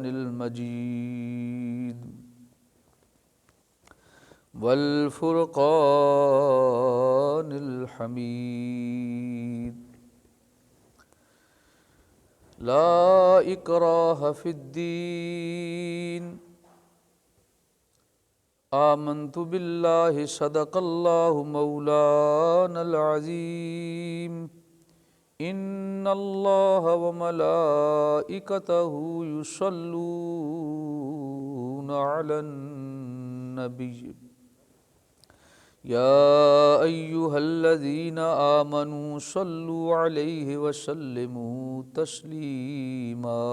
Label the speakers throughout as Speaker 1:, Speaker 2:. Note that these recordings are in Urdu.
Speaker 1: المجيد والفرقان الحميد لا إكراه في الدين آمنت بالله صدق الله مولانا العظيم إن الله وملائكته يصلون على النبي يا أيها الذين آمنوا صلوا عليه وسلموا تسلیما.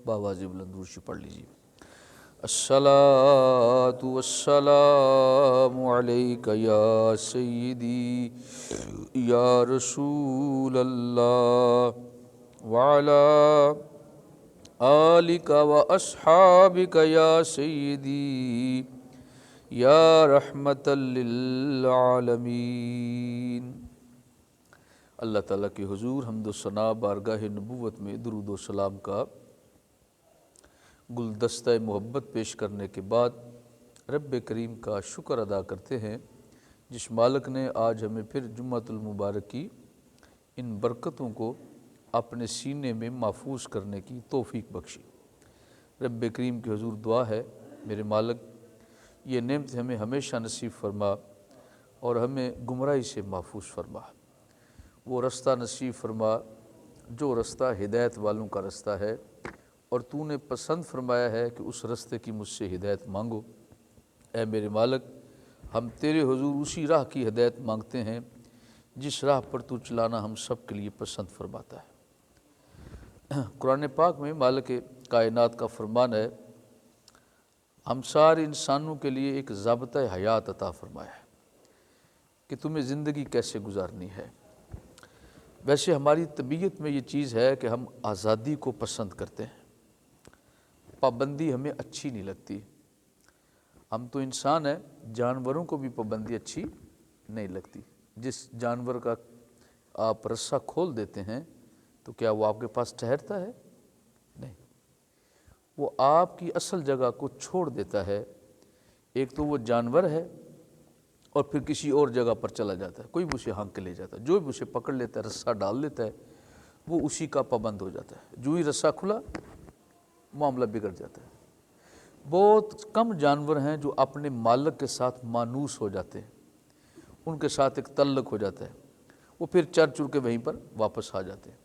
Speaker 1: باواز بلند روشی پڑھ لیجیے. الصلاة والسلام علیک یا سیدی یا رسول اللہ وعلی آلک و اصحابک یا سیدی یا رحمت للعالمین. اللہ تعالیٰ کے حضور حمد و ثنا بارگاہ نبوت میں درود و سلام کا گلدستہ محبت پیش کرنے کے بعد رب کریم کا شکر ادا کرتے ہیں جس مالک نے آج ہمیں پھر جمعۃ المبارک کی ان برکتوں کو اپنے سینے میں محفوظ کرنے کی توفیق بخشی. رب کریم کے حضور دعا ہے میرے مالک یہ نعمت ہمیں ہمیشہ نصیب فرما اور ہمیں گمراہی سے محفوظ فرما. وہ رستہ نصیب فرما جو رستہ ہدایت والوں کا رستہ ہے اور تو نے پسند فرمایا ہے کہ اس رستے کی مجھ سے ہدایت مانگو. اے میرے مالک ہم تیرے حضور اسی راہ کی ہدایت مانگتے ہیں جس راہ پر تو چلانا ہم سب کے لیے پسند فرماتا ہے. قرآن پاک میں مالک کائنات کا فرمان ہے ہم سارے انسانوں کے لیے ایک ضابطہ حیات عطا فرمایا ہے کہ تمہیں زندگی کیسے گزارنی ہے. ویسے ہماری طبیعت میں یہ چیز ہے کہ ہم آزادی کو پسند کرتے ہیں، پابندی ہمیں اچھی نہیں لگتی. ہم تو انسان ہیں، جانوروں کو بھی پابندی اچھی نہیں لگتی. جس جانور کا آپ رسہ کھول دیتے ہیں تو کیا وہ آپ کے پاس ٹھہرتا ہے؟ نہیں، وہ آپ کی اصل جگہ کو چھوڑ دیتا ہے. ایک تو وہ جانور ہے اور پھر کسی اور جگہ پر چلا جاتا ہے. کوئی بھی اسے ہانک کے لے جاتا ہے، جو بھی اسے پکڑ لیتا ہے رسہ ڈال لیتا ہے وہ اسی کا پابند ہو جاتا ہے. جو ہی رسہ کھلا معاملہ بگڑ جاتا ہے. بہت کم جانور ہیں جو اپنے مالک کے ساتھ مانوس ہو جاتے ہیں، ان کے ساتھ ایک تعلق ہو جاتا ہے، وہ پھر چر چر کے وہیں پر واپس آ جاتے ہیں.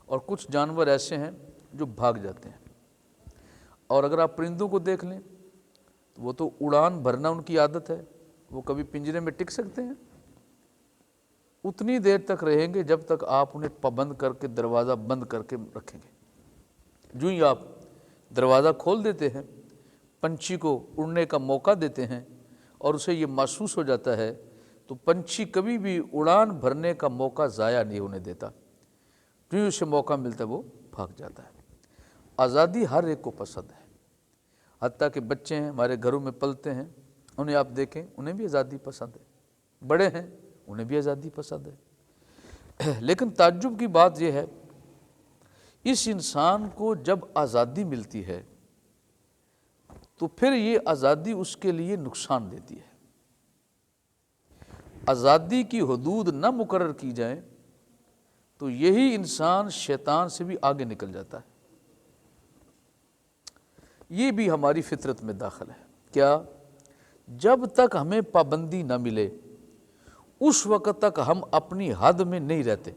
Speaker 1: اور کچھ جانور ایسے ہیں جو بھاگ جاتے ہیں. اور اگر آپ پرندوں کو دیکھ لیں تو وہ تو اڑان بھرنا ان کی عادت ہے، وہ کبھی پنجرے میں ٹک سکتے ہیں؟ اتنی دیر تک رہیں گے جب تک آپ انہیں پابند کر کے دروازہ بند کر کے رکھیں گے. جو ہی آپ دروازہ کھول دیتے ہیں، پنچھی کو اڑنے کا موقع دیتے ہیں اور اسے یہ محسوس ہو جاتا ہے تو پنچھی کبھی بھی اڑان بھرنے کا موقع ضائع نہیں ہونے دیتا. جو ہی اسے موقع ملتا ہے وہ بھاگ جاتا ہے. آزادی ہر ایک کو پسند ہے، حتیٰ کہ بچے ہیں ہمارے گھروں میں پلتے ہیں، انہیں آپ دیکھیں انہیں بھی آزادی پسند ہے. بڑے ہیں انہیں بھی آزادی پسند ہے. لیکن تعجب کی بات یہ ہے اس انسان کو جب آزادی ملتی ہے تو پھر یہ آزادی اس کے لیے نقصان دیتی ہے. آزادی کی حدود نہ مقرر کی جائیں تو یہی انسان شیطان سے بھی آگے نکل جاتا ہے. یہ بھی ہماری فطرت میں داخل ہے. کیا؟ جب تک ہمیں پابندی نہ ملے اس وقت تک ہم اپنی حد میں نہیں رہتے.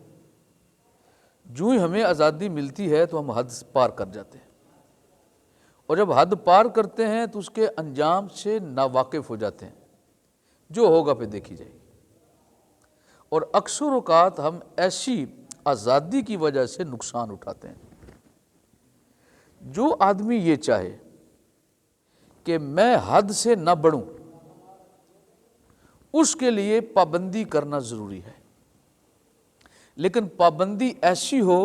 Speaker 1: جو ہی ہمیں آزادی ملتی ہے تو ہم حد پار کر جاتے ہیں، اور جب حد پار کرتے ہیں تو اس کے انجام سے ناواقف ہو جاتے ہیں. جو ہوگا پہ دیکھی جائے گی. اور اکثر اوقات ہم ایسی آزادی کی وجہ سے نقصان اٹھاتے ہیں. جو آدمی یہ چاہے کہ میں حد سے نہ بڑھوں اس کے لیے پابندی کرنا ضروری ہے، لیکن پابندی ایسی ہو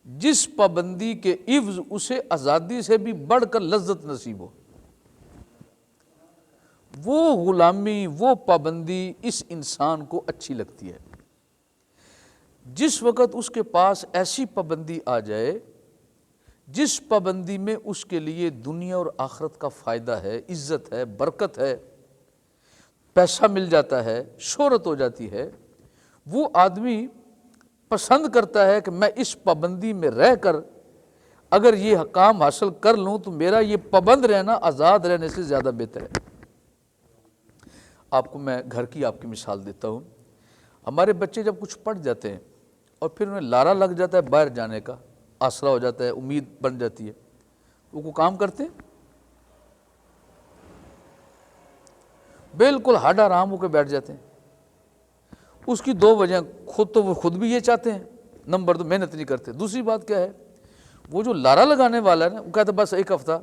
Speaker 1: جس پابندی کے عوض اسے آزادی سے بھی بڑھ کر لذت نصیب ہو. وہ غلامی، وہ پابندی اس انسان کو اچھی لگتی ہے. جس وقت اس کے پاس ایسی پابندی آ جائے جس پابندی میں اس کے لیے دنیا اور آخرت کا فائدہ ہے، عزت ہے، برکت ہے، پیسہ مل جاتا ہے، شہرت ہو جاتی ہے، وہ آدمی پسند کرتا ہے کہ میں اس پابندی میں رہ کر اگر یہ کام حاصل کر لوں تو میرا یہ پابند رہنا آزاد رہنے سے زیادہ بہتر ہے۔ آپ کو میں گھر کی آپ کی مثال دیتا ہوں۔ ہمارے بچے جب کچھ پڑھ جاتے ہیں اور پھر انہیں لارا لگ جاتا ہے باہر جانے کا، آسرا ہو جاتا ہے، امید بن جاتی ہے، وہ کو کام کرتے ہیں، بالکل ہڈ آرام ہو کے بیٹھ جاتے ہیں۔ اس کی دو وجہ، خود تو وہ خود بھی یہ چاہتے ہیں، نمبر دو محنت نہیں کرتے، دوسری بات کیا ہے، وہ جو لارا لگانے والا ہے نا، وہ کہتا ہے بس ایک ہفتہ،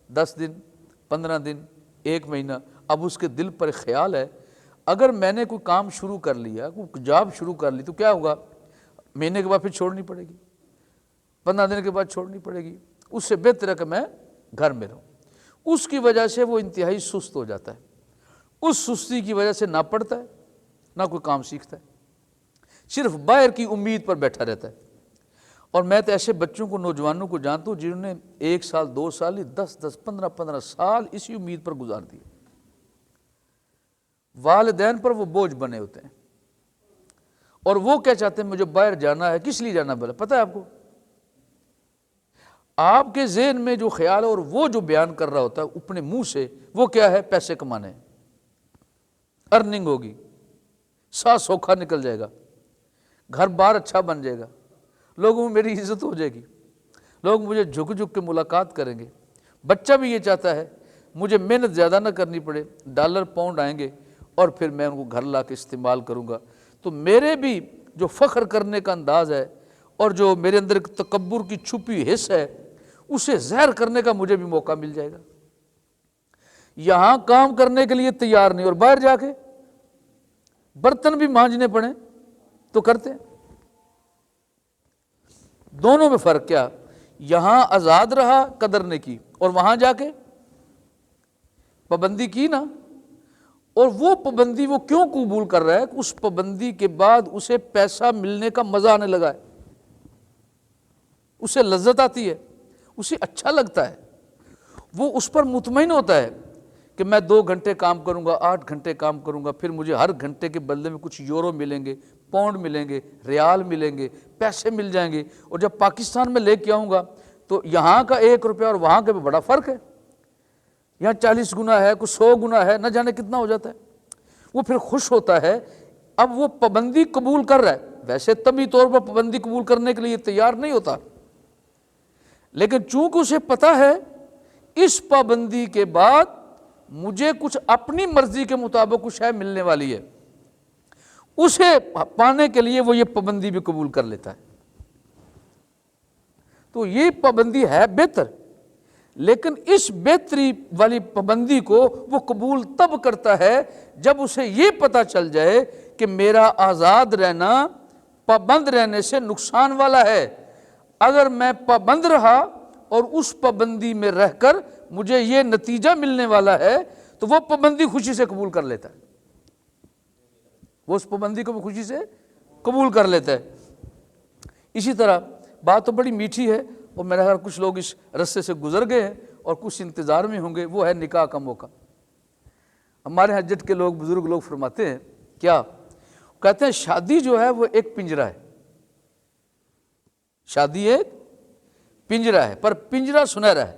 Speaker 1: 10 دن، 15 دن، 1 مہینہ۔ اب اس کے دل پر خیال ہے اگر میں نے کوئی کام شروع کر لیا، کوئی جاب شروع کر لی تو کیا ہوگا، مہینے کے بعد پھر چھوڑنی پڑے گی، 15 دن کے بعد چھوڑنی پڑے گی، اس سے بہتر ہے کہ میں گھر میں رہوں۔ اس کی وجہ سے وہ انتہائی سست ہو جاتا ہے، اس سستی کی وجہ سے نہ پڑھتا ہے نہ کوئی کام سیکھتا ہے، صرف باہر کی امید پر بیٹھا رہتا ہے۔ اور میں تو ایسے بچوں کو، نوجوانوں کو جانتا ہوں جنہوں نے 1 سال 2 سال ہی 10 15 سال اسی امید پر گزار دیے، والدین پر وہ بوجھ بنے ہوتے ہیں، اور وہ کیا چاہتے ہیں، مجھے باہر جانا ہے، کس لیے جانا بولا پتہ ہے آپ کو؟ آپ کے ذہن میں جو خیال ہے اور وہ جو بیان کر رہا ہوتا ہے اپنے منہ سے، وہ کیا ہے، پیسے کمانے ہیں، ارننگ ہوگی، ساتھ سوکھا نکل جائے گا، گھر بار اچھا بن جائے گا، لوگوں میں میری عزت ہو جائے گی، لوگ مجھے جھک جھک کے ملاقات کریں گے۔ بچہ بھی یہ چاہتا ہے مجھے محنت زیادہ نہ کرنی پڑے، ڈالر پاؤنڈ آئیں گے اور پھر میں ان کو گھر لا کے استعمال کروں گا، تو میرے بھی جو فخر کرنے کا انداز ہے اور جو میرے اندر ایک تکبر کی چھپی حص ہے، اسے ظاہر کرنے کا مجھے بھی موقع مل جائے گا۔ یہاں کام کرنے کے لیے تیار نہیں اور باہر جا کے برتن بھی مانجنے پڑیں تو کرتے ہیں۔ دونوں میں فرق کیا، یہاں آزاد رہا قدر نے کی، اور وہاں جا کے پابندی کی نا، اور وہ پابندی وہ کیوں قبول کر رہا ہے کہ اس پابندی کے بعد اسے پیسہ ملنے کا مزہ آنے لگا ہے، اسے لذت آتی ہے، اسے اچھا لگتا ہے، وہ اس پر مطمئن ہوتا ہے کہ میں 2 گھنٹے کام کروں گا، 8 گھنٹے کام کروں گا، پھر مجھے ہر گھنٹے کے بدلے میں کچھ یورو ملیں گے، پاؤنڈ ملیں گے، ریال ملیں گے، پیسے مل جائیں گے، اور جب پاکستان میں لے کے آؤں گا تو یہاں کا 1 روپیہ اور وہاں کے بڑا فرق ہے، یہاں 40 گنا ہے، کچھ 100 گنا ہے، نہ جانے کتنا ہو جاتا ہے۔ وہ پھر خوش ہوتا ہے، اب وہ پابندی قبول کر رہا ہے، ویسے طبی طور پر پابندی قبول کرنے کے لیے تیار نہیں ہوتا، لیکن چونکہ اسے پتا ہے اس پابندی کے بعد مجھے کچھ اپنی مرضی کے مطابق کچھ ہے ملنے والی ہے، اسے پانے کے لیے وہ یہ پابندی بھی قبول کر لیتا ہے۔ تو یہ پابندی ہے بہتر، لیکن اس بہتری والی پابندی کو وہ قبول تب کرتا ہے جب اسے یہ پتہ چل جائے کہ میرا آزاد رہنا پابند رہنے سے نقصان والا ہے۔ اگر میں پابند رہا اور اس پابندی میں رہ کر مجھے یہ نتیجہ ملنے والا ہے تو وہ پابندی خوشی سے قبول کر لیتا ہے، وہ اس پابندی کو بھی خوشی سے قبول کر لیتا ہے۔ اسی طرح بات تو بڑی میٹھی ہے، اور میرا خیال کچھ لوگ اس رستے سے گزر گئے ہیں اور کچھ انتظار میں ہوں گے، وہ ہے نکاح کا موقع۔ ہمارے ہاں جٹ کے لوگ، بزرگ لوگ فرماتے ہیں کیا کہتے ہیں، شادی جو ہے وہ ایک پنجرہ ہے، شادی ایک پنجرہ ہے، پر پنجرہ سنہرا ہے،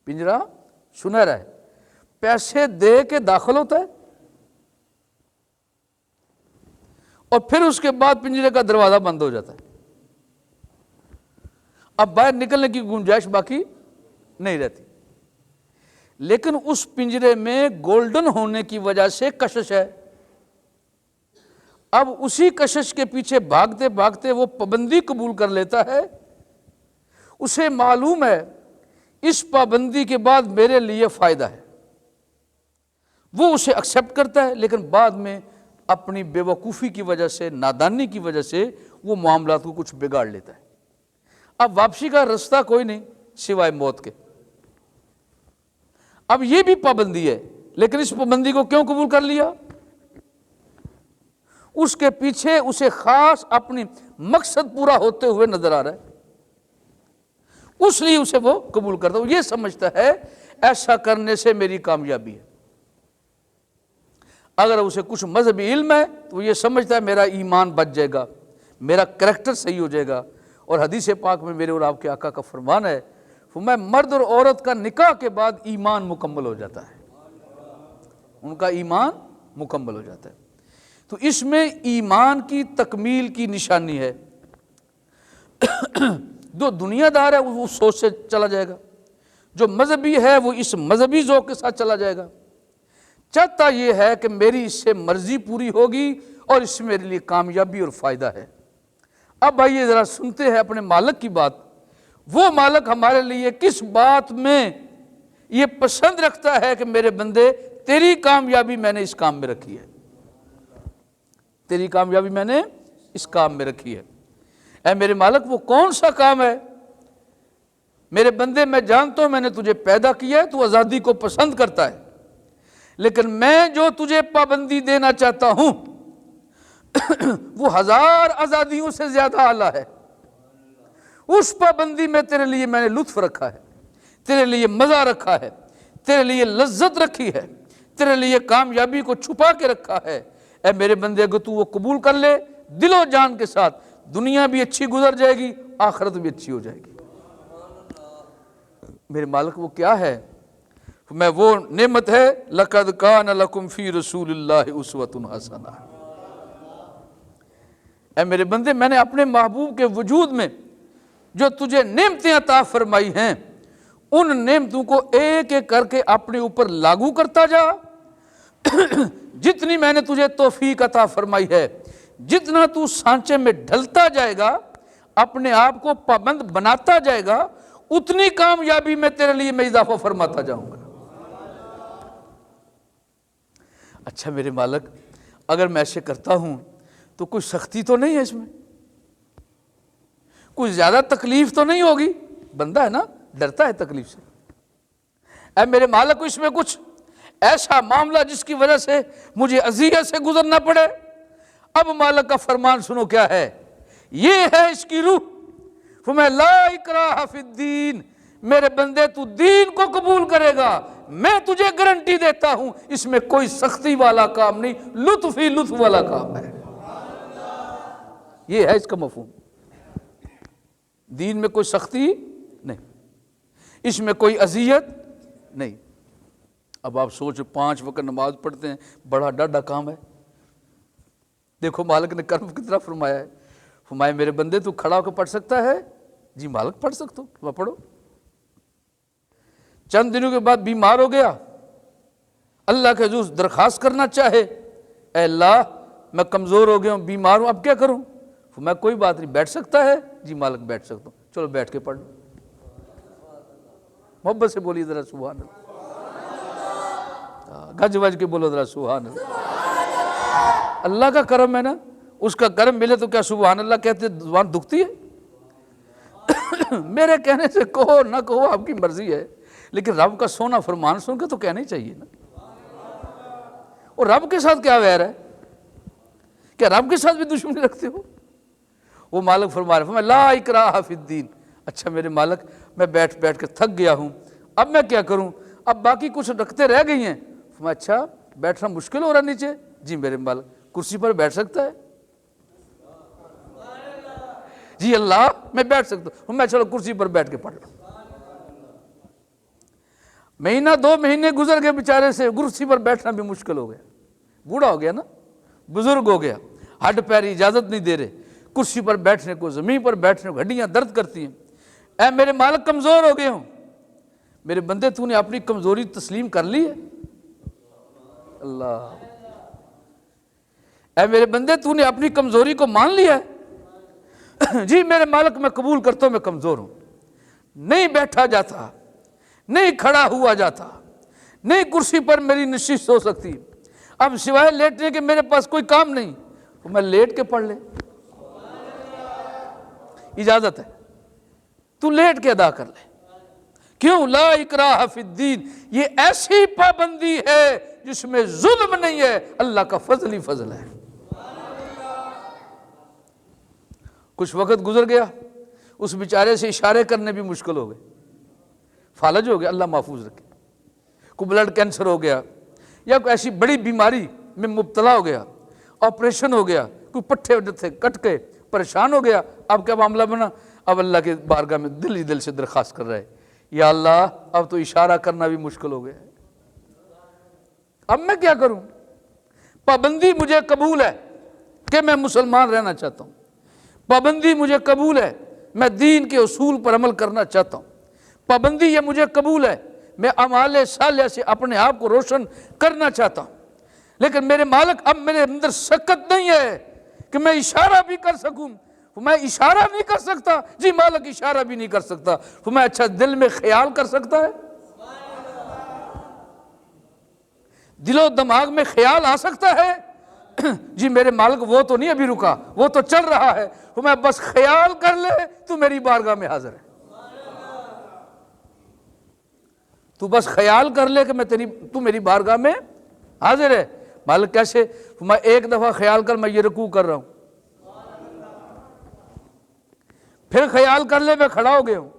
Speaker 1: پنجرہ سنہرا ہے، پیسے دے کے داخل ہوتا ہے اور پھر اس کے بعد پنجرے کا دروازہ بند ہو جاتا ہے، اب باہر نکلنے کی گنجائش باقی نہیں رہتی۔ لیکن اس پنجرے میں گولڈن ہونے کی وجہ سے کشش ہے، اب اسی کشش کے پیچھے بھاگتے بھاگتے وہ پابندی قبول کر لیتا ہے، اسے معلوم ہے اس پابندی کے بعد میرے لیے فائدہ ہے، وہ اسے ایکسیپٹ کرتا ہے، لیکن بعد میں اپنی بے وقوفی کی وجہ سے، نادانی کی وجہ سے وہ معاملات کو کچھ بگاڑ لیتا ہے۔ اب واپسی کا رستہ کوئی نہیں سوائے موت کے۔ اب یہ بھی پابندی ہے، لیکن اس پابندی کو کیوں قبول کر لیا؟ اس کے پیچھے اسے خاص اپنی مقصد پورا ہوتے ہوئے نظر آ رہا ہے۔ اس لیے اسے وہ قبول کرتا ہے، وہ یہ سمجھتا ہے ایسا کرنے سے میری کامیابی ہے۔ اگر اسے کچھ مذہبی علم ہے تو وہ یہ سمجھتا ہے میرا ایمان بچ جائے گا، میرا کریکٹر صحیح ہو جائے گا۔ اور حدیث پاک میں میرے اور آپ کے آقا کا فرمان ہے، فرمایا مرد اور عورت کا نکاح کے بعد ایمان مکمل ہو جاتا ہے، ان کا ایمان مکمل ہو جاتا ہے۔ تو اس میں ایمان کی تکمیل کی نشانی ہے۔ جو دنیا دار ہے وہ اس سوچ سے چلا جائے گا، جو مذہبی ہے وہ اس مذہبی ذوق کے ساتھ چلا جائے گا، چاہتا یہ ہے کہ میری اس سے مرضی پوری ہوگی اور اس سے میرے لیے کامیابی اور فائدہ ہے۔ اب آئیے ذرا سنتے ہیں اپنے مالک کی بات، وہ مالک ہمارے لیے کس بات میں یہ پسند رکھتا ہے کہ میرے بندے تیری کامیابی میں نے اس کام میں رکھی ہے، تیری کامیابی میں نے اس کام میں رکھی ہے۔ اے میرے مالک وہ کون سا کام ہے؟ میرے بندے میں جانتا ہوں میں نے تجھے پیدا کیا ہے، تو آزادی کو پسند کرتا ہے، لیکن میں جو تجھے پابندی دینا چاہتا ہوں وہ 1000 آزادیوں سے زیادہ اعلیٰ ہے۔ اس پابندی میں تیرے لیے میں نے لطف رکھا ہے، تیرے لیے مزہ رکھا ہے، تیرے لیے لذت رکھی ہے، تیرے لیے کامیابی کو چھپا کے رکھا ہے۔ اے میرے بندے اگر تو وہ قبول کر لے دل و جان کے ساتھ، دنیا بھی اچھی گزر جائے گی، آخرت بھی اچھی ہو جائے گی۔ میرے مالک وہ کیا ہے؟ میں وہ نعمت ہے لَقَدْ كَانَ لَكُمْ فِي رَسُولِ اللَّهِ أُسْوَةٌ حَسَنَةٌ۔ اے میرے بندے میں نے اپنے محبوب کے وجود میں جو تجھے نعمتیں عطا فرمائی ہیں، ان نعمتوں کو ایک ایک کر کے اپنے اوپر لاگو کرتا جا۔ جتنی میں نے تجھے توفیق عطا فرمائی ہے، جتنا تو سانچے میں ڈھلتا جائے گا، اپنے آپ کو پابند بناتا جائے گا، اتنی کامیابی میں تیرے لیے میں اضافہ فرماتا جاؤں گا۔ اچھا میرے مالک اگر میں ایسے کرتا ہوں تو کوئی سختی تو نہیں ہے اس میں، کوئی زیادہ تکلیف تو نہیں ہوگی؟ بندہ ہے نا، ڈرتا ہے تکلیف سے۔ اے میرے مالک اس میں کچھ ایسا معاملہ جس کی وجہ سے مجھے اذیت سے گزرنا پڑے؟ اب مالک کا فرمان سنو کیا ہے، یہ ہے اس کی روح۔ فَمَا لَا اِكْرَاهَ فِي الدِّينِ، میرے بندے تو دین کو قبول کرے گا، میں تجھے گارنٹی دیتا ہوں اس میں کوئی سختی والا کام نہیں، لطف ہی لطف والا کام ہے۔ یہ ہے اس کا مفہوم، دین میں کوئی سختی نہیں، اس میں کوئی اذیت نہیں۔ اب آپ سوچ 5 وقت نماز پڑھتے ہیں، بڑا ڈاڈا کام ہے۔ دیکھو مالک نے کرم کتنا فرمایا ہے، فرمایا میرے بندے تو کھڑا ہو کے پڑھ سکتا ہے؟ جی مالک پڑھ سکتا ہوں، وہ پڑھو۔ چند دنوں کے بعد بیمار ہو گیا، اللہ کے حضور درخواست کرنا چاہے، اے اللہ میں کمزور ہو گیا ہوں، بیمار ہوں، اب کیا کروں؟ میں کوئی بات نہیں، بیٹھ سکتا ہے؟ جی مالک بیٹھ سکتا ہوں، چلو بیٹھ کے پڑھ لو۔ محبت سے بولیے ذرا سبحان اللہ، گج وج کے بولو ذرا سبحان اللہ۔ اللہ کا کرم ہے نا، اس کا کرم ملے تو کیا سبحان اللہ کہتے زبان دکھتی ہے؟ میرے کہنے سے کہو نہ کہو آپ کی مرضی ہے، لیکن رب کا سونا فرمان سن کے تو کہنا ہی چاہیے نا۔ اور رب کے ساتھ کیا ویر ہے؟ کیا رب کے ساتھ بھی دشمنی رکھتے ہو؟ وہ مالک فرما رہے ہیں لا اکراہ فی الدین۔ اچھا میرے مالک میں بیٹھ کے تھک گیا ہوں، اب میں کیا کروں؟ اب باقی کچھ رکھتے رہ گئی ہیں۔ فرمایا اچھا بیٹھنا مشکل ہو رہا نیچے؟ جی میرے مالک کرسی پر بیٹھ سکتا ہے؟ جی اللہ میں بیٹھ سکتا ہوں۔ میں چلو کرسی پر بیٹھ کے پڑھ لوں۔ مہینہ 2 مہینے گزر گئے، بیچارے سے کرسی پر بیٹھنا بھی مشکل ہو گیا، بوڑھا ہو گیا نا، بزرگ ہو گیا، ہڈ پیر اجازت نہیں دے رہے کرسی پر بیٹھنے کو، زمین پر بیٹھنے کو، ہڈیاں درد کرتی ہیں۔ اے میرے مالک کمزور ہو گئے ہوں۔ میرے بندے تو نے اپنی کمزوری تسلیم کر لی ہے؟ اللہ، اے میرے بندے تو نے اپنی کمزوری کو مان لیا ہے؟ جی میرے مالک میں قبول کرتا ہوں میں کمزور ہوں، نہیں بیٹھا جاتا، نہیں کھڑا ہوا جاتا، نہیں کرسی پر میری نشست ہو سکتی، اب سوائے لیٹنے کے میرے پاس کوئی کام نہیں، تو میں لیٹ کے پڑھ لے، اجازت ہے، تو لیٹ کے ادا کر لے۔ کیوں؟ لا اکراہ فی الدین، یہ ایسی پابندی ہے جس میں ظلم نہیں ہے، اللہ کا فضل ہی فضل ہے۔ کچھ وقت گزر گیا، اس بیچارے سے اشارے کرنے بھی مشکل ہو گئے، فالج ہو گیا، اللہ محفوظ رکھے۔ کوئی بلڈ کینسر ہو گیا یا کوئی ایسی بڑی بیماری میں مبتلا ہو گیا، آپریشن ہو گیا، کوئی پٹھے تھے کٹ کے پریشان ہو گیا، اب کیا معاملہ بنا؟ اب اللہ کے بارگاہ میں دل ہی دل سے درخواست کر رہا ہے، یا اللہ اب تو اشارہ کرنا بھی مشکل ہو گیا ہے، اب میں کیا کروں؟ پابندی مجھے قبول ہے کہ میں مسلمان رہنا چاہتا ہوں، پابندی مجھے قبول ہے میں دین کے اصول پر عمل کرنا چاہتا ہوں، پابندی یہ مجھے قبول ہے میں اعمال صالحہ سے اپنے آپ کو روشن کرنا چاہتا ہوں، لیکن میرے مالک اب میرے اندر سکت نہیں ہے کہ میں اشارہ بھی کر سکوں۔ میں اشارہ نہیں کر سکتا، جی مالک اشارہ بھی نہیں کر سکتا، میں اچھا دل میں خیال کر سکتا ہے، دل و دماغ میں خیال آ سکتا ہے، جی میرے مالک وہ تو نہیں ابھی رکا، وہ تو چل رہا ہے، میں بس خیال کر لے تو میری بارگاہ میں حاضر ہے، تو بس خیال کر لے کہ تو میری بارگاہ میں حاضر ہے۔ مالک کیسے؟ میں ایک دفعہ خیال کر میں یہ رکوع کر رہا ہوں، پھر خیال کر لے میں کھڑا ہو گیا ہوں،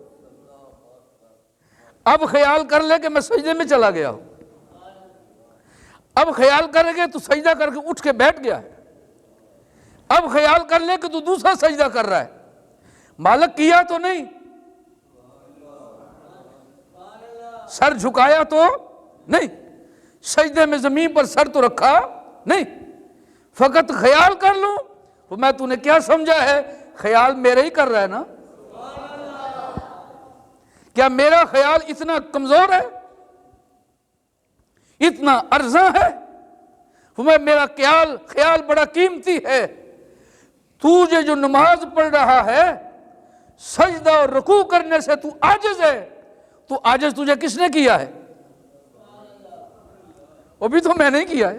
Speaker 1: اب خیال کر لے کہ میں سجدے میں چلا گیا ہوں، اب خیال کرے گے تو سجدہ کر کے اٹھ کے بیٹھ گیا ہے، اب خیال کر لے کہ تو دوسرا سجدہ کر رہا ہے، مالک کیا تو نہیں، سر جھکایا تو نہیں، سجدے میں زمین پر سر تو رکھا نہیں، فقط خیال کر لوں تو میں تو نے کیا سمجھا ہے؟ خیال میرے ہی کر رہا ہے نا، کیا میرا خیال اتنا کمزور ہے، اتنا ارزاں ہے؟ میرا خیال بڑا قیمتی ہے، تجھے جو نماز پڑھ رہا ہے سجدہ اور رکوع کرنے سے تو عاجز ہے، تو عاجز تجھے کس نے کیا ہے؟ وہ بھی تو میں نے کیا ہے،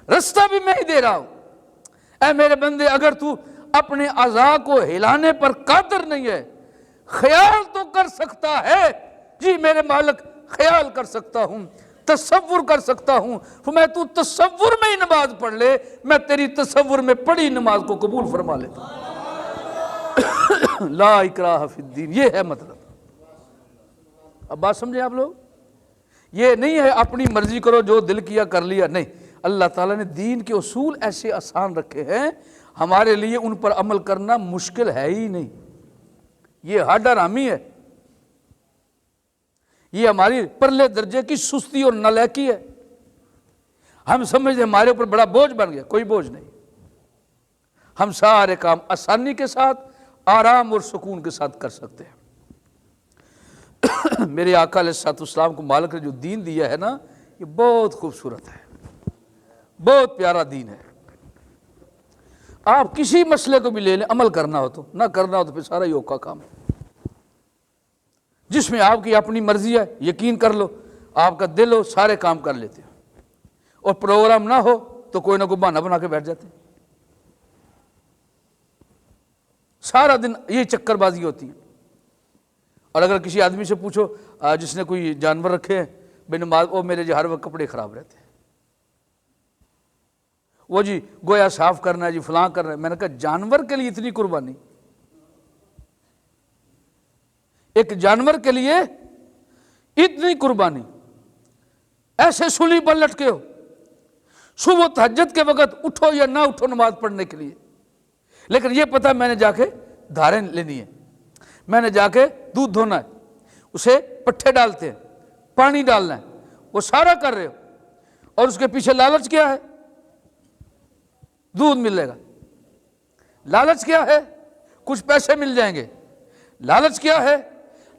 Speaker 1: رستہ بھی میں ہی دے رہا ہوں۔ اے میرے بندے، اگر تو اپنے اعضاء کو ہلانے پر قادر نہیں ہے، خیال تو کر سکتا ہے، جی میرے مالک خیال کر سکتا ہوں، تصور کر سکتا ہوں، میں تو تصور میں ہی نماز پڑھ لے، میں تیری تصور میں پڑھی نماز کو قبول فرما لیتا ہوں۔ لا اکراہ فی الدین، یہ ہے مطلب۔ اب بات سمجھیں آپ لوگ، یہ نہیں ہے اپنی مرضی کرو جو دل کیا کر لیا، نہیں، اللہ تعالیٰ نے دین کے اصول ایسے آسان رکھے ہیں، ہمارے لیے ان پر عمل کرنا مشکل ہے ہی نہیں، یہ ہڈ آرامی ہے، یہ ہماری پرلے درجے کی سستی اور نالائکی ہے، ہم سمجھتے ہیں ہمارے اوپر بڑا بوجھ بن گیا، کوئی بوجھ نہیں، ہم سارے کام آسانی کے ساتھ آرام اور سکون کے ساتھ کر سکتے ہیں۔ میرے آقا علیہ الصلوۃ والسلام کو مالک نے جو دین دیا ہے نا، یہ بہت خوبصورت ہے، بہت پیارا دین ہے۔ آپ کسی مسئلے کو بھی لے لیں، عمل کرنا ہو تو، نہ کرنا ہو تو پھر سارا یوگ کا کام ہے، جس میں آپ کی اپنی مرضی ہے یقین کر لو، آپ کا دل ہو سارے کام کر لیتے ہو، اور پروگرام نہ ہو تو کوئی نہ کوئی بہانہ بنا کے بیٹھ جاتے ہیں، سارا دن یہ چکر بازی ہوتی ہے۔ اور اگر کسی آدمی سے پوچھو جس نے کوئی جانور رکھے ہیں، بے نماز، وہ میرے جو ہر وقت کپڑے خراب رہتے ہیں، وہ جی گویا صاف کرنا ہے، جی فلاں کرنا ہے۔ میں نے کہا جانور کے لیے اتنی قربانی، ایک جانور کے لیے اتنی قربانی، ایسے سولی پر لٹکے ہو، صبح تہجد کے وقت اٹھو یا نہ اٹھو نماز پڑھنے کے لیے، لیکن یہ پتہ میں نے جا کے دھاریں لینی ہے، میں نے جا کے دودھ دھونا ہے، اسے پٹھے ڈالتے ہیں، پانی ڈالنا ہے، وہ سارا کر رہے ہو، اور اس کے پیچھے لالچ کیا ہے؟ دودھ ملے گا۔ لالچ کیا ہے؟ کچھ پیسے مل جائیں گے۔ لالچ کیا ہے؟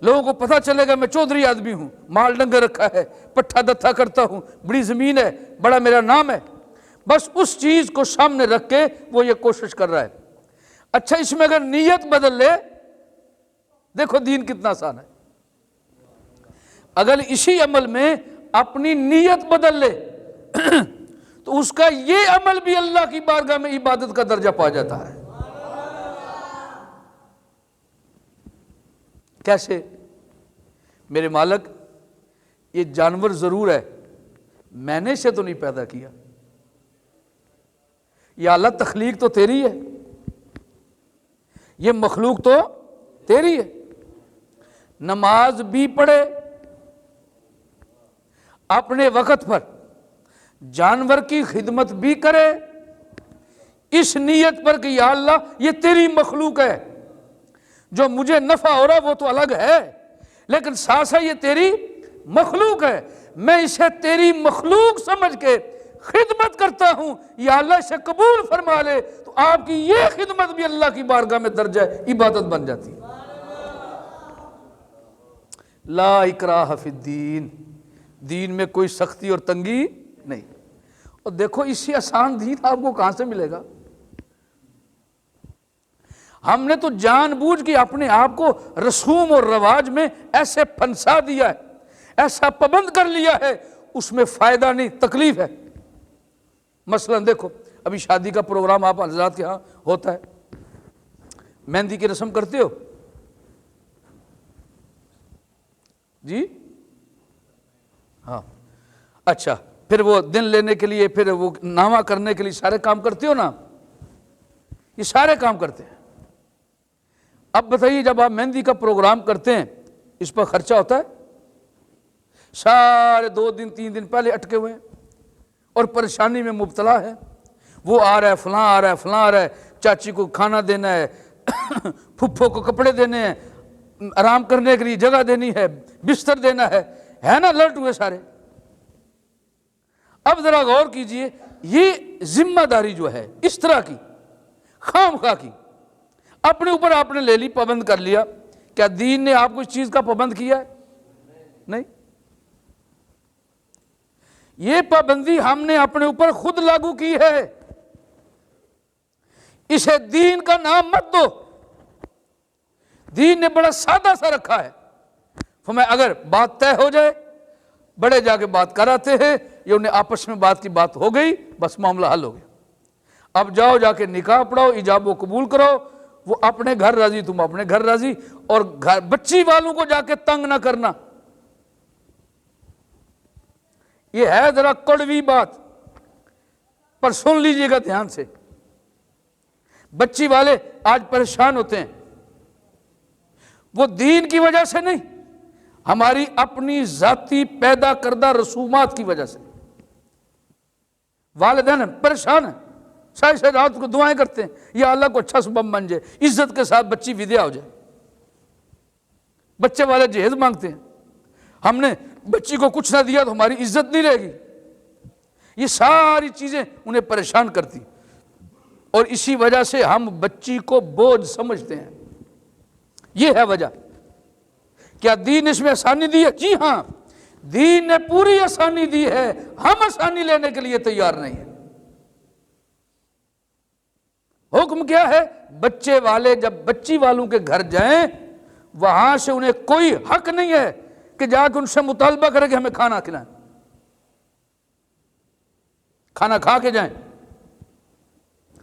Speaker 1: لوگوں کو پتہ چلے گا میں چودھری آدمی ہوں، مال ڈنگر رکھا ہے، پٹھا دتھا کرتا ہوں، بڑی زمین ہے، بڑا میرا نام ہے، بس اس چیز کو سامنے رکھ کے وہ یہ کوشش کر رہا ہے۔ اچھا، اس میں اگر نیت بدل لے، دیکھو دین کتنا آسان ہے، اگر اسی عمل میں اپنی نیت بدل لے تو اس کا یہ عمل بھی اللہ کی بارگاہ میں عبادت کا درجہ پا جاتا ہے۔ کیسے؟ میرے مالک یہ جانور ضرور ہے، میں نے اسے تو نہیں پیدا کیا، یا اللہ تخلیق تو تیری ہے، یہ مخلوق تو تیری ہے۔ نماز بھی پڑھے اپنے وقت پر، جانور کی خدمت بھی کرے اس نیت پر کہ یا اللہ یہ تیری مخلوق ہے، جو مجھے نفع ہو رہا وہ تو الگ ہے، لیکن ساتھ یہ تیری مخلوق ہے، میں اسے تیری مخلوق سمجھ کے خدمت کرتا ہوں، یا اللہ اسے قبول فرما لے، تو آپ کی یہ خدمت بھی اللہ کی بارگاہ میں درجہ عبادت بن جاتی ہے۔ لا اکراہ فی الدین، دین میں کوئی سختی اور تنگی نہیں۔ اور دیکھو اس سے آسان دین آپ کو کہاں سے ملے گا؟ ہم نے تو جان بوجھ کے اپنے آپ کو رسوم اور رواج میں ایسے پھنسا دیا ہے، ایسا پابند کر لیا ہے، اس میں فائدہ نہیں، تکلیف ہے۔ مثلا دیکھو ابھی شادی کا پروگرام آپ حضرات کے ہاں ہوتا ہے، مہندی کی رسم کرتے ہو جی؟ ہاں اچھا، پھر وہ دن لینے کے لیے، پھر وہ نامہ کرنے کے لیے سارے کام کرتے ہو نا، یہ سارے کام کرتے ہیں۔ اب بتائیے جب آپ مہندی کا پروگرام کرتے ہیں اس پر خرچہ ہوتا ہے، سارے 2 دن 3 دن پہلے اٹکے ہوئے ہیں اور پریشانی میں مبتلا ہے، وہ آ رہا ہے، فلاں آ رہا ہے، فلاں آ رہا ہے، چاچی کو کھانا دینا ہے، پھپھو کو کپڑے دینے ہیں، آرام کرنے کے لیے جگہ دینی ہے، بستر دینا ہے نا، لٹ ہوئے سارے۔ اب ذرا غور کیجئے، یہ ذمہ داری جو ہے اس طرح کی خام خواہ کی اپنے اوپر آپ نے لے لی، پابند کر لیا، کیا دین نے آپ کو اس چیز کا پابند کیا ہے؟ نہیں، یہ پابندی ہم نے اپنے اوپر خود لاگو کی ہے۔ اسے دین کا نام مت دو، دین نے بڑا سادہ سا رکھا ہے، فرمایا اگر بات طے ہو جائے، بڑے جا کے بات کراتے ہیں، یہ انہیں آپس میں بات کی بات ہو گئی، بس معاملہ حل ہو گیا۔ اب جاؤ جا کے نکاح پڑھاؤ، ایجاب و قبول کرو، وہ اپنے گھر راضی، تم اپنے گھر راضی، اور گھر بچی والوں کو جا کے تنگ نہ کرنا۔ یہ ہے ذرا کڑوی بات، پر سن لیجئے گا دھیان سے۔ بچی والے آج پریشان ہوتے ہیں، وہ دین کی وجہ سے نہیں، ہماری اپنی ذاتی پیدا کردہ رسومات کی وجہ سے۔ والدین پریشان ہیں، ساری ساری رات کو دعائیں کرتے ہیں، یا اللہ کو اچھا سبب بن جائے، عزت کے ساتھ بچی ودیا ہو جائے۔ بچے والے جہیز مانگتے ہیں، ہم نے بچی کو کچھ نہ دیا تو ہماری عزت نہیں رہے گی۔ یہ ساری چیزیں انہیں پریشان کرتی، اور اسی وجہ سے ہم بچی کو بوجھ سمجھتے ہیں۔ یہ ہے وجہ۔ کیا دین اس میں آسانی دی ہے؟ جی ہاں، دین نے پوری آسانی دی ہے، ہم آسانی لینے کے لیے تیار نہیں ہیں۔ حکم کیا ہے؟ بچے والے جب بچی والوں کے گھر جائیں، وہاں سے انہیں کوئی حق نہیں ہے کہ جا کے ان سے مطالبہ کرے کہ ہمیں کھانا کھلائیں، کھانا کھا کے جائیں۔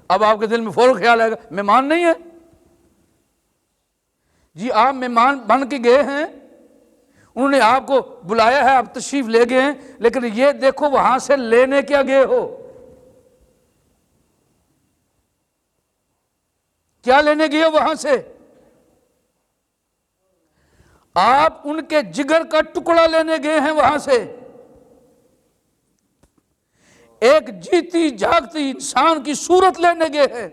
Speaker 1: اب آپ کے دل میں فوراً خیال آئے گا مہمان نہیں ہے جی، آپ مہمان بن کے گئے ہیں، انہوں نے آپ کو بلایا ہے، آپ تشریف لے گئے ہیں، لیکن یہ دیکھو وہاں سے لینے کیا گئے ہو؟ کیا لینے گئے ہو وہاں سے؟ آپ ان کے جگر کا ٹکڑا لینے گئے ہیں وہاں سے، ایک جیتی جاگتی انسان کی صورت لینے گئے ہیں۔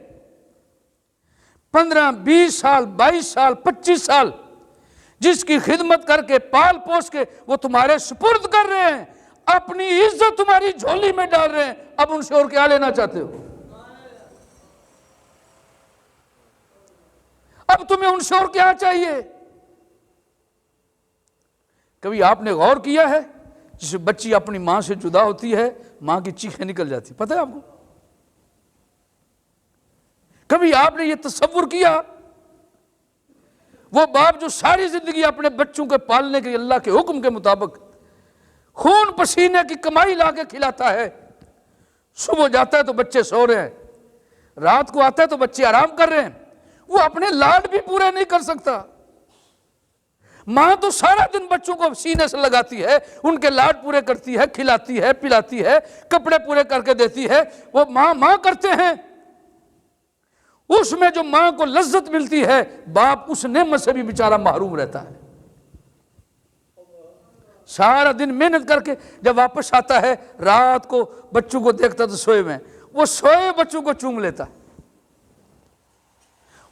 Speaker 1: 15 20 سال 22 سال 25 سال جس کی خدمت کر کے پال پوس کے وہ تمہارے سپرد کر رہے ہیں، اپنی عزت تمہاری جھولی میں ڈال رہے ہیں، اب ان سے اور کیا لینا چاہتے ہو؟ اب تمہیں ان سے اور کیا چاہیے؟ کبھی آپ نے غور کیا ہے جسے بچی اپنی ماں سے جدا ہوتی ہے، ماں کی چیخیں نکل جاتی، پتہ ہے آپ کو؟ کبھی آپ نے یہ تصور کیا وہ باپ جو ساری زندگی اپنے بچوں کے پالنے کے اللہ کے حکم کے مطابق خون پسینے کی کمائی لا کے کھلاتا ہے، صبح جاتا ہے تو بچے سو رہے ہیں، رات کو آتا ہے تو بچے آرام کر رہے ہیں، وہ اپنے لاڈ بھی پورے نہیں کر سکتا۔ ماں تو سارا دن بچوں کو سینے سے لگاتی ہے، ان کے لاڈ پورے کرتی ہے، کھلاتی ہے، پلاتی ہے، کپڑے پورے کر کے دیتی ہے، وہ ماں کرتے ہیں۔
Speaker 2: اس میں جو ماں کو لذت ملتی ہے باپ اس نعمت سے بھی بیچارہ محروم رہتا ہے. سارا دن محنت کر کے جب واپس آتا ہے رات کو بچوں کو دیکھتا تو سوئے میں، وہ سوئے بچوں کو چوم لیتا ہے،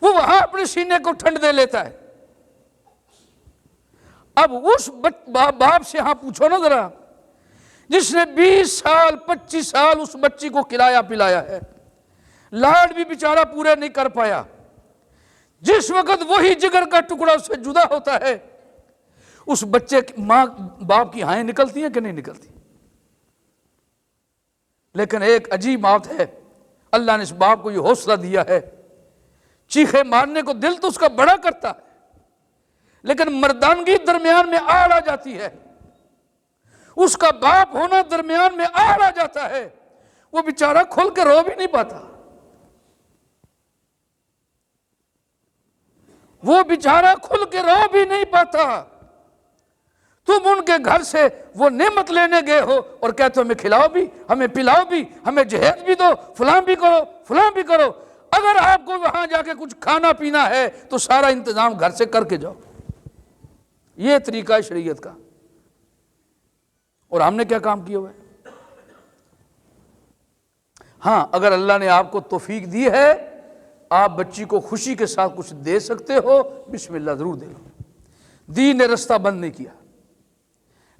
Speaker 2: وہ وہاں اپنے سینے کو ٹھنڈ دے لیتا ہے. اب اس باپ سے ہاں پوچھو نا ذرا، جس نے 20 سال 25 سال اس بچی کو کھلایا پلایا ہے، لاڈ بھی بیچارہ پورے نہیں کر پایا، جس وقت وہی جگر کا ٹکڑا اس سے جدا ہوتا ہے، اس بچے کی ماں باپ کی ہائیں نکلتی ہیں کہ نہیں نکلتی؟ لیکن ایک عجیب بات ہے، اللہ نے اس باپ کو یہ حوصلہ دیا ہے، چیخے مارنے کو دل تو اس کا بڑا کرتا ہے، لیکن مردانگی درمیان میں آڑ آ جاتی ہے، اس کا باپ ہونا درمیان میں آڑ آ جاتا ہے، وہ بیچارہ کھل کے رو بھی نہیں پاتا، وہ بیچارہ کھل کے رو بھی نہیں پاتا. تم ان کے گھر سے وہ نعمت لینے گئے ہو اور کہتے ہو ہمیں کھلاؤ بھی، ہمیں پلاؤ بھی، ہمیں جہیز بھی دو، فلاں بھی کرو فلاں بھی کرو. اگر آپ کو وہاں جا کے کچھ کھانا پینا ہے تو سارا انتظام گھر سے کر کے جاؤ. یہ طریقہ ہے شریعت کا. اور ہم نے کیا کام کیا ہوا ہے؟ ہاں اگر اللہ نے آپ کو توفیق دی ہے، آپ بچی کو خوشی کے ساتھ کچھ دے سکتے ہو، بسم اللہ ضرور دے لو. دین نے رستہ بند نہیں کیا،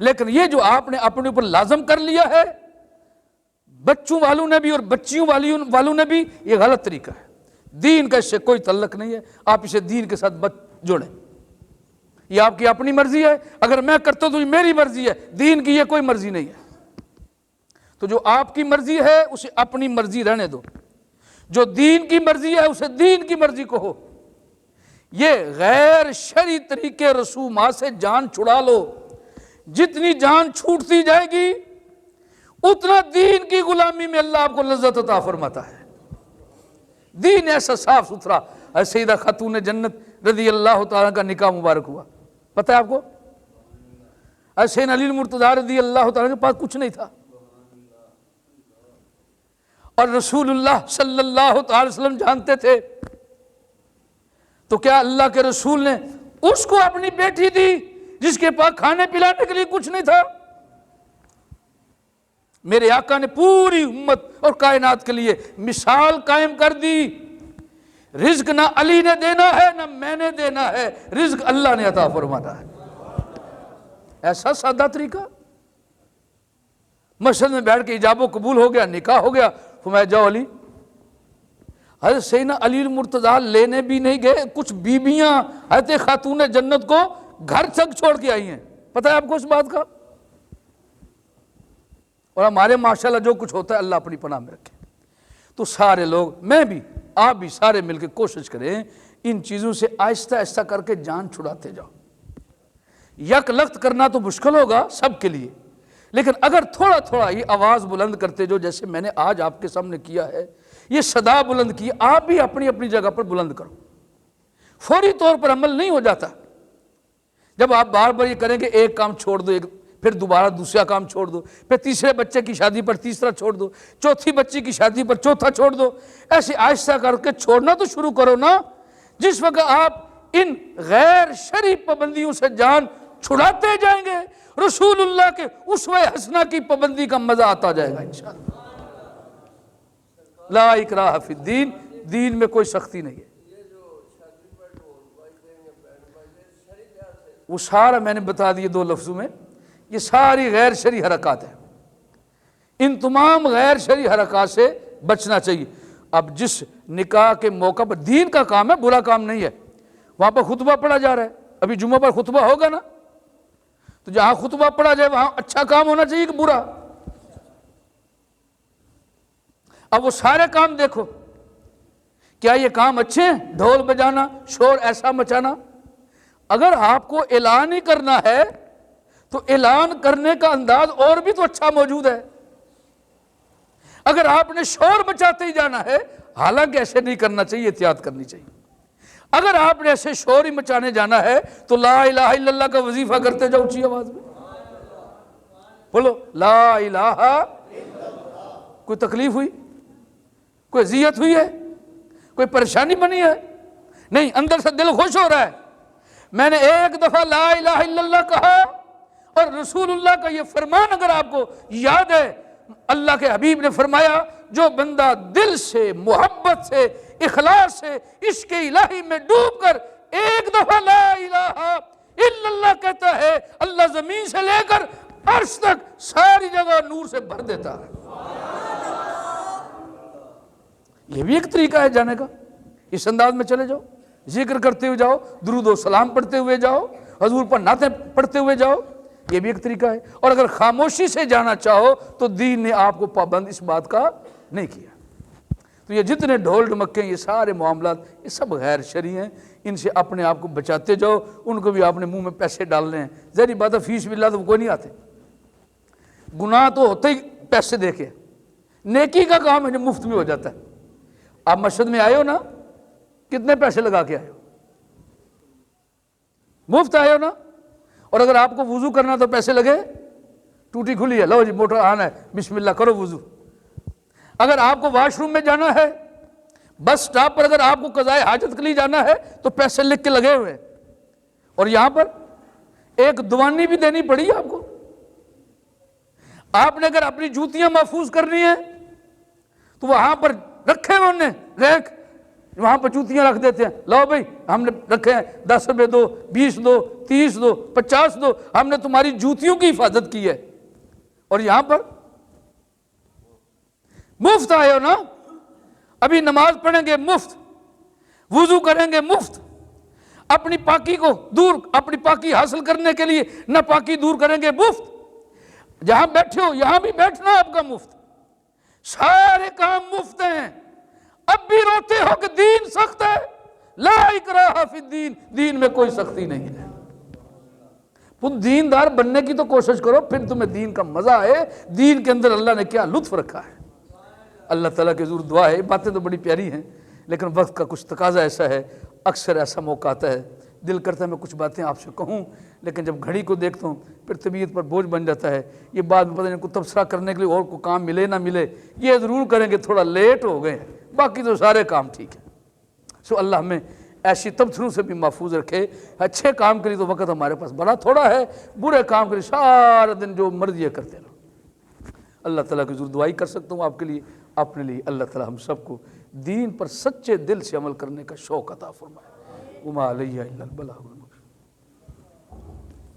Speaker 2: لیکن یہ جو آپ نے اپنے اوپر لازم کر لیا ہے بچوں والوں نے بھی اور بچیوں والوں نے بھی، یہ غلط طریقہ ہے. دین کا اس سے کوئی تعلق نہیں ہے، آپ اسے دین کے ساتھ جوڑیں. یہ آپ کی اپنی مرضی ہے، اگر میں کرتا ہوں تو یہ میری مرضی ہے، دین کی یہ کوئی مرضی نہیں ہے. تو جو آپ کی مرضی ہے اسے اپنی مرضی رہنے دو، جو دین کی مرضی ہے اسے دین کی مرضی کہو. یہ غیر شرعی طریقے رسومات سے جان چھڑا لو، جتنی جان چھوٹتی جائے گی اتنا دین کی غلامی میں اللہ آپ کو لذت عطا فرماتا ہے. دین ایسا صاف ستھرا. سیدہ خاتون جنت رضی اللہ تعالیٰ کا نکاح مبارک ہوا، پتہ ہے آپ کو؟ حسین علی المرتضیٰ رضی اللہ تعالیٰ کے پاس کچھ نہیں تھا، اور رسول اللہ صلی اللہ تعالی وسلم جانتے تھے. تو کیا اللہ کے رسول نے اس کو اپنی بیٹی دی جس کے پاس کھانے پلانے کے لیے کچھ نہیں تھا؟ میرے آقا نے پوری امت اور کائنات کے لیے مثال قائم کر دی. رزق نہ علی نے دینا ہے نہ میں نے دینا ہے، رزق اللہ نے عطا فرمانا ہے. ایسا سادہ طریقہ. مسجد میں بیٹھ کے ایجاب و قبول ہو گیا، نکاح ہو گیا، فرمایا جاؤ علی. حضرت سیدنا علی المرتضیٰ لینے بھی نہیں گئے، کچھ بیبیاں حضرت خاتون جنت کو گھر تک چھوڑ کے آئی ہیں. پتہ ہے آپ کو اس بات کا؟ اور ہمارے ماشاءاللہ جو کچھ ہوتا ہے اللہ اپنی پناہ میں رکھے. تو سارے لوگ، میں بھی آپ بھی سارے مل کے کوشش کریں ان چیزوں سے آہستہ آہستہ کر کے جان چھڑاتے جاؤ. یک لخت کرنا تو مشکل ہوگا سب کے لیے، لیکن اگر تھوڑا تھوڑا یہ آواز بلند کرتے جو، جیسے میں نے آج آپ کے سامنے کیا ہے، یہ صدا بلند کی، آپ بھی اپنی اپنی جگہ پر بلند کرو. فوری طور پر عمل نہیں ہو جاتا. جب آپ بار بار یہ کریں کہ ایک کام چھوڑ دو، پھر دوبارہ دوسرا کام چھوڑ دو، پھر تیسرے بچے کی شادی پر تیسرا چھوڑ دو، چوتھی بچی کی شادی پر چوتھا چھوڑ دو، ایسے آہستہ کر کے چھوڑنا تو شروع کرو نا. جس وقت آپ ان غیر شرعی پابندیوں سے جان چھڑاتے جائیں گے، رسول اللہ کے اسوہ حسنہ کی پابندی کا مزہ آتا جائے گا انشاءاللہ. لا اکراہ فی الدین، دین میں کوئی سختی نہیں ہے. وہ سارا میں نے بتا دیے 2 لفظوں میں، یہ ساری غیر شرعی حرکات ہیں. ان تمام غیر شرعی حرکات سے بچنا چاہیے. اب جس نکاح کے موقع پر دین کا کام ہے، برا کام نہیں ہے، وہاں پر خطبہ پڑھا جا رہا ہے، ابھی جمعہ پر خطبہ ہوگا نا، تو جہاں خطبہ پڑھا جائے وہاں اچھا کام ہونا چاہیے کہ برا؟ اب وہ سارے کام دیکھو، کیا یہ کام اچھے ہیں؟ ڈھول بجانا، شور ایسا مچانا. اگر آپ کو اعلان ہی کرنا ہے تو اعلان کرنے کا انداز اور بھی تو اچھا موجود ہے. اگر آپ نے شور مچاتے ہی جانا ہے، حالانکہ ایسے نہیں کرنا چاہیے، احتیاط کرنی چاہیے. اگر آپ نے ایسے شور ہی مچانے جانا ہے تو لا الہ الا اللہ کا وظیفہ کرتے جاؤ اونچی آواز میں، بولو لا الہ. کوئی تکلیف ہوئی؟ کوئی اذیت ہوئی ہے؟ کوئی پریشانی بنی ہے؟ نہیں، اندر سے دل خوش ہو رہا ہے۔ میں نے ایک دفعہ لا الہ الا اللہ کہا، اور رسول اللہ کا یہ فرمان اگر آپ کو یاد ہے، اللہ کے حبیب نے فرمایا جو بندہ دل سے، محبت سے، اخلاص سے، عشق الہی میں ڈوب کر ایک دفعہ لا الہ الا اللہ کہتا ہے، اللہ زمین سے لے کر عرش تک ساری جگہ نور سے بھر دیتا ہے۔ یہ بھی ایک طریقہ ہے جانے کا۔ اس انداز میں چلے جاؤ، ذکر کرتے ہوئے جاؤ، درود و سلام پڑھتے ہوئے جاؤ، حضور پر نعتیں پڑھتے ہوئے جاؤ، یہ بھی ایک طریقہ ہے۔ اور اگر خاموشی سے جانا چاہو تو دین نے آپ کو پابند اس بات کا نہیں کیا۔ تو یہ جتنے ڈھول ڈمکے، یہ سارے معاملات، یہ سب غیر شرعی ہیں، ان سے اپنے آپ کو بچاتے جاؤ۔ ان کو بھی آپ نے منہ میں پیسے ڈالنے ہیں، ظاہری بات ہے فیس باللہ تو کوئی نہیں آتے، گناہ تو ہوتے ہی پیسے دے کے، نیکی کا کام ہے جو مفت میں ہو جاتا ہے۔ آپ مسجد میں آئے ہو نا، کتنے پیسے لگا کے آئے ہو؟ مفت آئے ہو نا؟ اور اگر آپ کو وضو کرنا تو پیسے لگے، ٹوٹی کھلی ہے، لو جی موٹر آن ہے، بسم اللہ کرو وضو۔ اگر آپ کو واش روم میں جانا ہے، بس سٹاپ پر اگر آپ کو قضائے حاجت کے لیے جانا ہے تو پیسے لکھ کے لگے ہوئے ہیں۔ اور یہاں پر ایک دوانی بھی دینی پڑی آپ کو۔ آپ نے اگر اپنی جوتیاں محفوظ کرنی ہیں تو وہاں پر رکھے ہوئے انہیں ریک، وہاں پر جوتیاں رکھ دیتے ہیں، لو بھائی ہم نے رکھے ہیں، 10 روپے دو، 20 دو، 30 دو، 50 دو، ہم نے تمہاری جوتیوں کی حفاظت کی ہے۔ اور یہاں پر مفت آئے ہو نا، ابھی نماز پڑھیں گے مفت، وضو کریں گے مفت، اپنی پاکی کو دور، اپنی پاکی حاصل کرنے کے لیے ناپاکی دور کریں گے مفت، جہاں بیٹھے ہو یہاں بھی بیٹھنا آپ کا مفت، سارے کام مفت ہیں۔ اب بھی روتے ہو کہ دین سخت ہے، لا اکراہ فی الدین، دین میں کوئی سختی نہیں ہے۔ تم دیندار بننے کی تو کوشش کرو، پھر تمہیں دین کا مزہ آئے، دین کے اندر اللہ نے کیا لطف رکھا ہے۔ اللہ تعالیٰ کی حضور دعا ہے، باتیں تو بڑی پیاری ہیں لیکن وقت کا کچھ تقاضا ایسا ہے، اکثر ایسا موقع آتا ہے دل کرتا ہے میں کچھ باتیں آپ سے کہوں، لیکن جب گھڑی کو دیکھتا ہوں پھر طبیعت پر بوجھ بن جاتا ہے۔ یہ بات میں پتہ نہیں کو تبصرہ کرنے کے لیے اور کو کام ملے نہ ملے، یہ ضرور کریں گے تھوڑا لیٹ ہو گئے، باقی تو سارے کام ٹھیک ہے۔ سو اللہ ہمیں ایسی تبصروں سے بھی محفوظ رکھے۔ اچھے کام کے لیے تو وقت ہمارے پاس بڑا تھوڑا ہے، برے کام کے لیے سارا دن جو مرضی ہے کرتے رہو۔ اللہ تعالیٰ کی ضرور دعائی کر سکتا ہوں آپ کے لیے، اپنے لیے۔ اللہ تعالیٰ ہم سب کو دین پر سچے دل سے عمل کرنے کا شوق عطا فرمائے۔ وما علیہ الا البلاغ۔